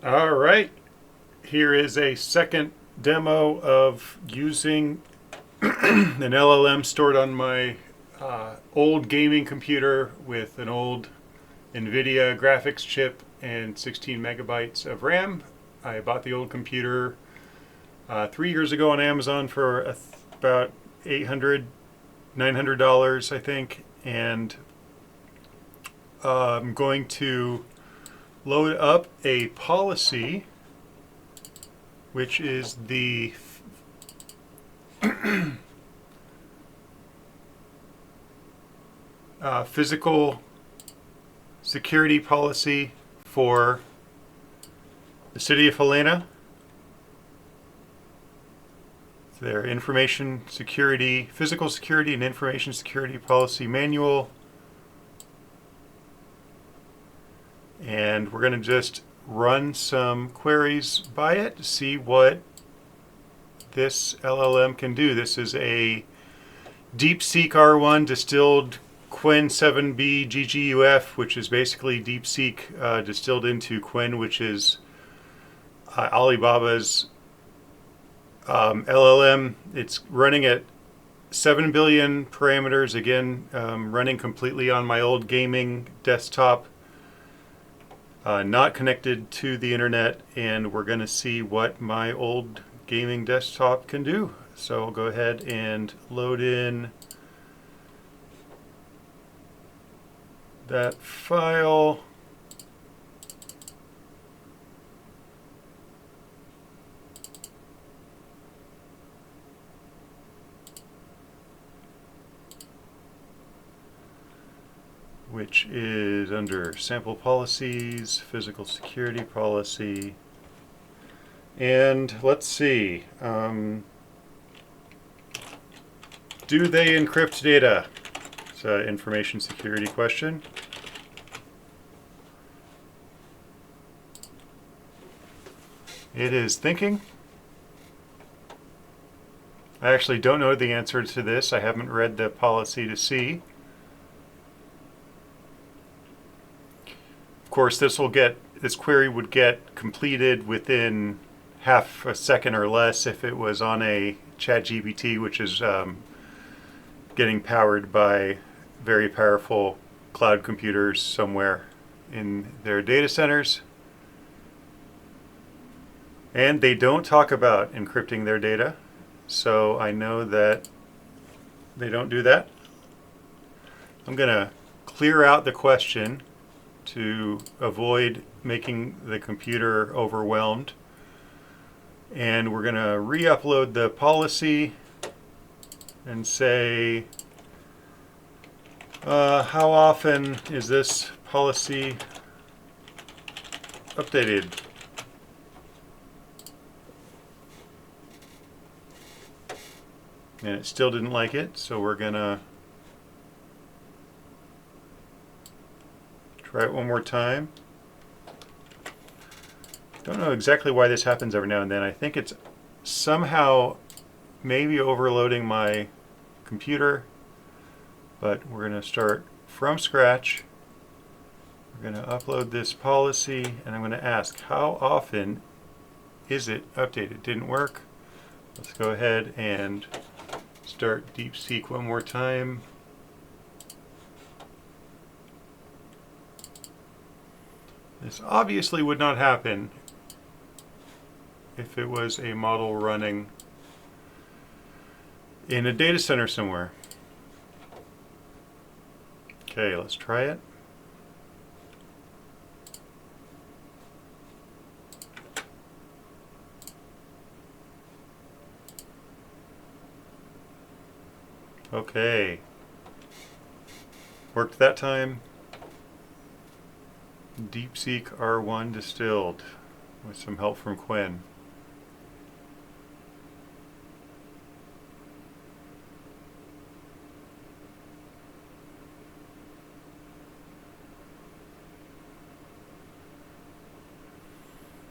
All right, here is a second demo of using an LLM stored on my old gaming computer with an old NVIDIA graphics chip and 16 megabytes of RAM. I bought the old computer 3 years ago on Amazon for about $800, $900, I think, and I'm going to load up a policy, which is the physical security policy for the city of Helena. Their information security, physical security and information security policy manual. And we're going to just run some queries by it to see what this LLM can do. This is a DeepSeek R1 distilled Qwen 7B GGUF, which is basically DeepSeek distilled into Qwen, which is Alibaba's LLM. It's running at 7 billion parameters, again, running completely on my old gaming desktop, not connected to the internet, and we're going to see what my old gaming desktop can do. So I'll go ahead and load in that file. Which is under sample policies, physical security policy, and let's see, do they encrypt data? It's an information security question. It is thinking. I actually don't know the answer to this. I haven't read the policy to see. Of course, this query would get completed within half a second or less if it was on a ChatGPT, which is getting powered by very powerful cloud computers somewhere in their data centers. And they don't talk about encrypting their data, so I know that they don't do that. I'm going to clear out the question to avoid making the computer overwhelmed. And we're going to re-upload the policy and say, how often is this policy updated? And it still didn't like it, so we're going to try it one more time. Don't know exactly why this happens every now and then. I think it's somehow maybe overloading my computer, but we're going to start from scratch. We're going to upload this policy, and I'm going to ask, how often is it updated? Didn't work. Let's go ahead and start DeepSeek one more time. This obviously would not happen if it was a model running in a data center somewhere. Okay, let's try it. Okay. Worked that time. DeepSeek R1 distilled with some help from Qwen.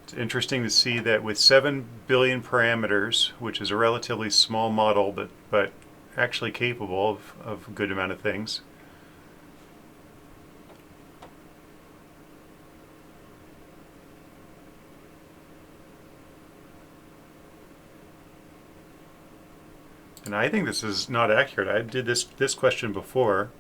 It's interesting to see that with 7 billion parameters, which is a relatively small model, but actually capable of a good amount of things, And I think this is not accurate. I did this question before.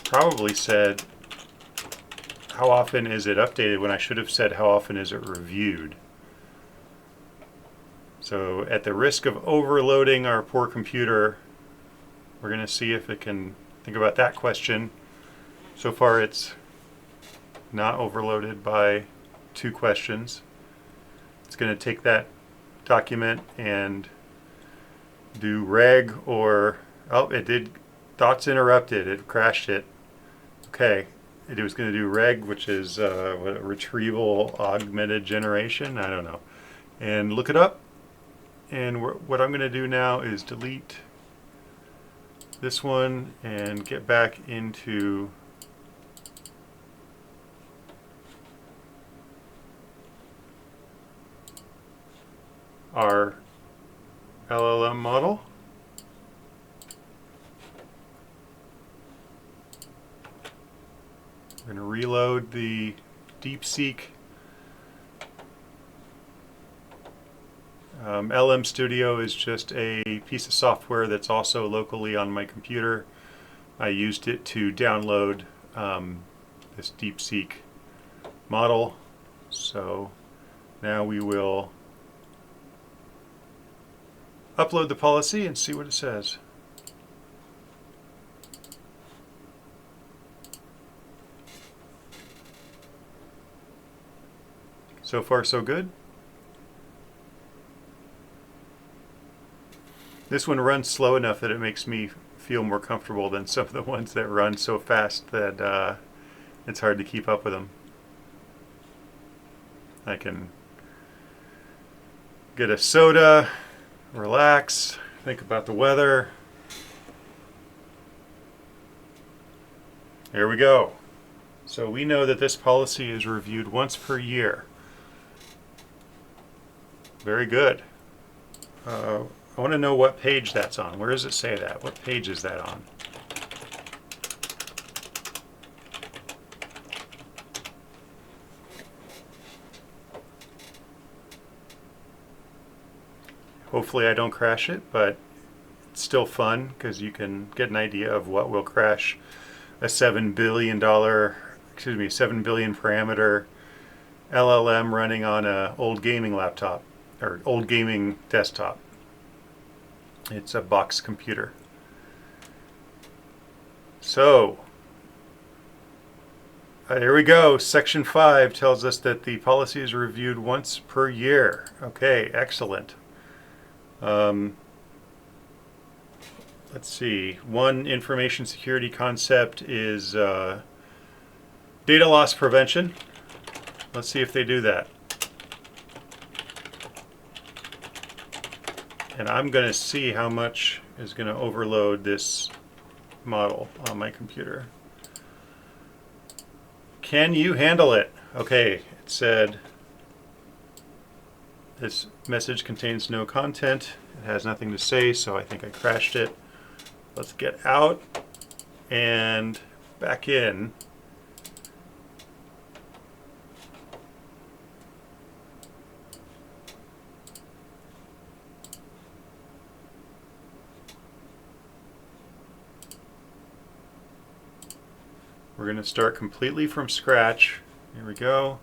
Probably said how often is it updated when I should have said how often is it reviewed. So at the risk of overloading our poor computer, we're going to see if it can think about that question. So far it's not overloaded by 2 questions. It's going to take that document and do reg or, oh, it did thoughts interrupted, it crashed it. Okay, it was going to do reg, which is retrieval augmented generation, I don't know, and look it up. And what I'm going to do now is delete this one and get back into our LLM model. We're going to reload the DeepSeek LM Studio is just a piece of software that's also locally on my computer. I used it to download this DeepSeek model. So now we will upload the policy and see what it says. So far so good. This one runs slow enough that it makes me feel more comfortable than some of the ones that run so fast that it's hard to keep up with them. I can get a soda, relax, think about the weather. Here we go. So we know that this policy is reviewed once per year. Very good. I want to know what page that's on. Where does it say that? What page is that on? Hopefully I don't crash it, but it's still fun because you can get an idea of what will crash a $7 billion parameter LLM running on an old gaming laptop or old gaming desktop. It's a box computer. So here we go. Section 5 tells us that the policy is reviewed once per year. Okay, excellent. Let's see. One information security concept is data loss prevention. Let's see if they do that. And I'm going to see how much is going to overload this model on my computer. Can you handle it? Okay, it said this message contains no content. It has nothing to say, so I think I crashed it. Let's get out and back in. We're going to start completely from scratch. Here we go.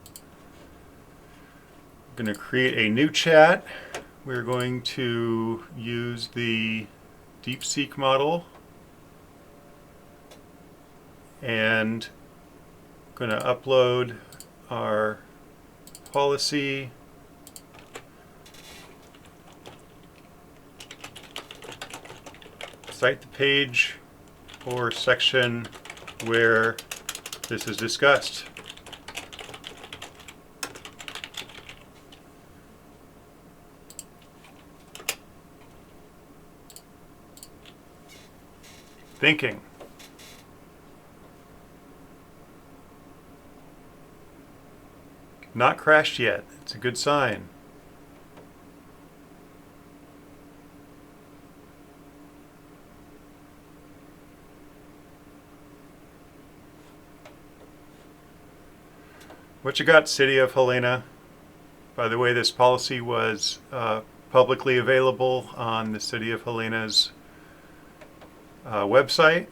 I'm going to create a new chat. We're going to use the DeepSeek model and going to upload our policy. Cite the page or section where this is discussed. Thinking. Not crashed yet. It's a good sign. What you got, City of Helena? By the way, this policy was publicly available on the City of Helena's website.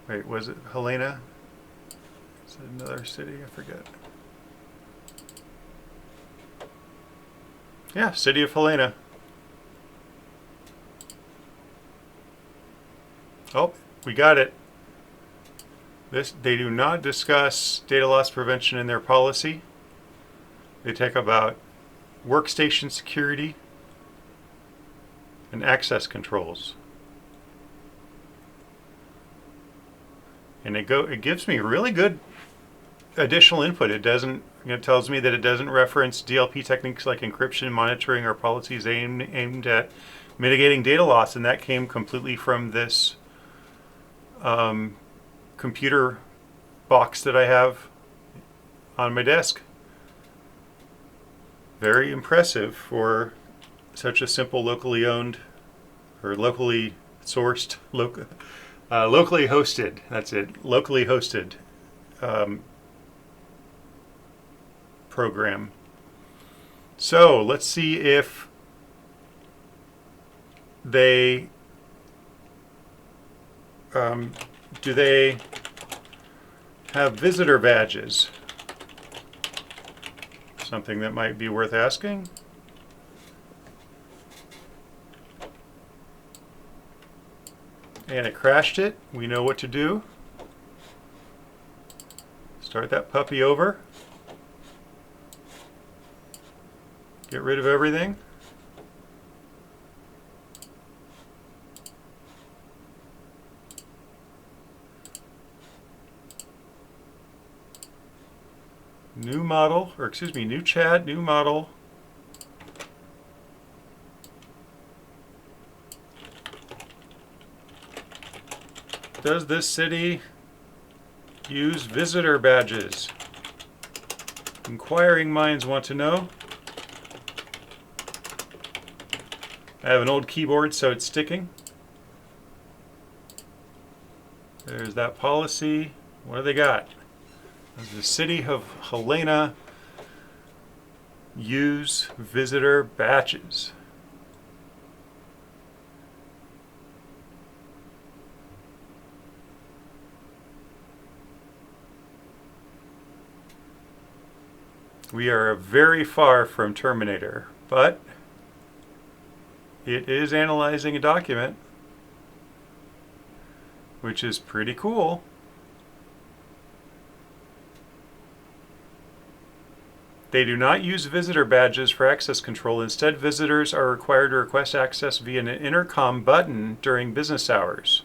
Wait, was it Helena? Is it another city? I forget. Yeah, City of Helena. Oh, we got it. They do not discuss data loss prevention in their policy. They talk about workstation security and access controls. And it gives me really good additional input. It tells me that it doesn't reference DLP techniques like encryption, monitoring, or policies aimed at mitigating data loss, and that came completely from this computer box that I have on my desk. Very impressive for such a simple locally owned or locally sourced, locally hosted, that's it, locally hosted program. So let's see if they do they have visitor badges? Something that might be worth asking. And it crashed it. We know what to do. Start that puppy over. Get rid of everything. New model, or excuse me, new chat, new model. Does this city use visitor badges? Inquiring minds want to know. I have an old keyboard, so it's sticking. There's that policy. What do they got? Does the City of Helena use visitor badges? We are very far from Terminator, but it is analyzing a document, which is pretty cool. They do not use visitor badges for access control. Instead, visitors are required to request access via an intercom button during business hours,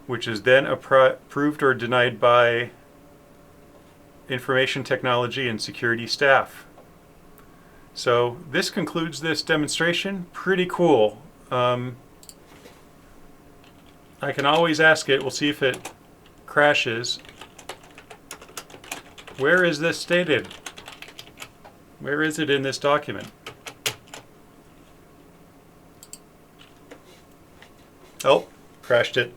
which is then approved or denied by information technology and security staff. So this concludes this demonstration. Pretty cool. I can always ask it. We'll see if it crashes. Where is this stated? Where is it in this document? Oh, crashed it.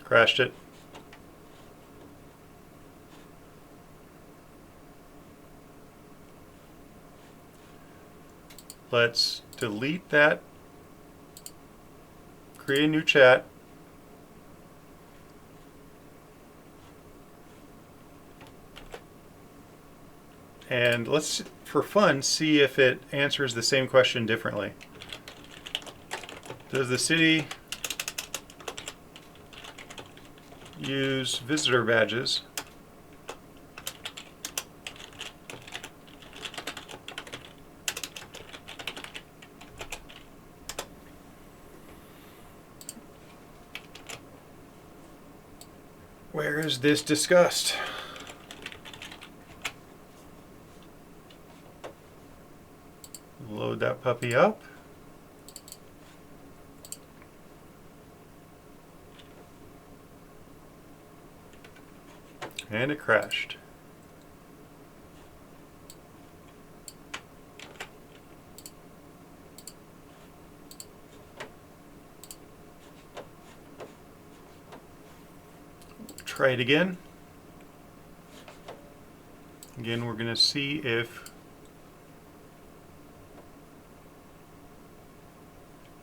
Crashed it. Let's delete that. Create a new chat. And let's, for fun, see if it answers the same question differently. Does the city use visitor badges? Where is this discussed? Load that puppy up. And it crashed. try it again. Again, we're going to see if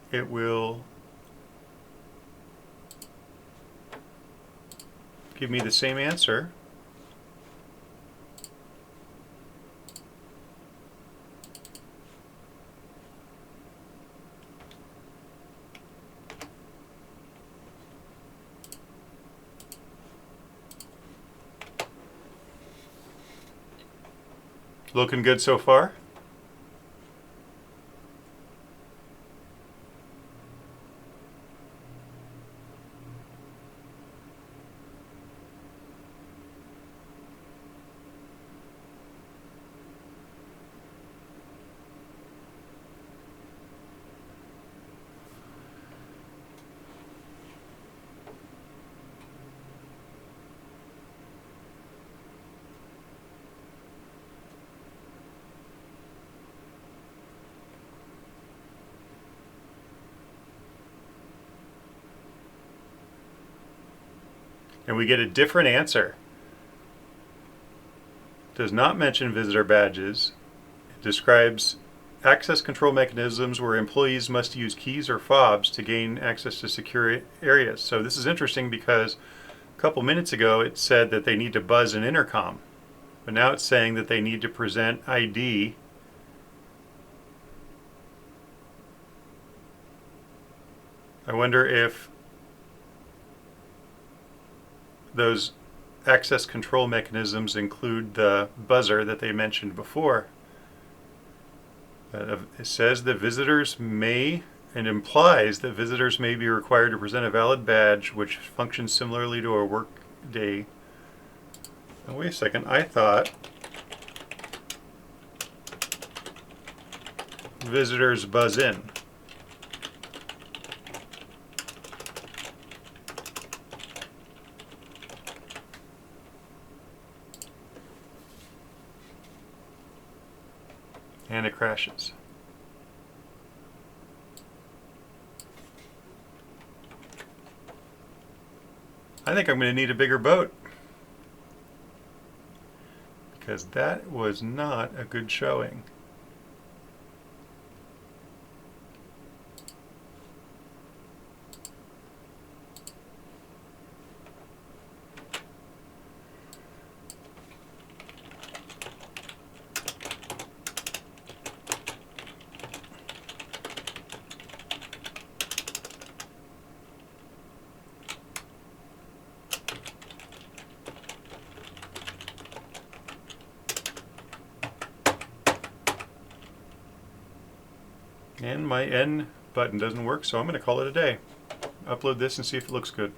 it will give me the same answer. Looking good so far. And we get a different answer. It does not mention visitor badges. It describes access control mechanisms where employees must use keys or fobs to gain access to secure areas. So this is interesting because a couple minutes ago it said that they need to buzz an intercom, but now it's saying that they need to present ID. I wonder if those access control mechanisms include the buzzer that they mentioned before. It says that visitors may, and implies that visitors may be required to present a valid badge which functions similarly to a work day. Now wait a second, I thought visitors buzz in. And it crashes. I think I'm going to need a bigger boat because that was not a good showing. And my N button doesn't work, so I'm going to call it a day. Upload this and see if it looks good.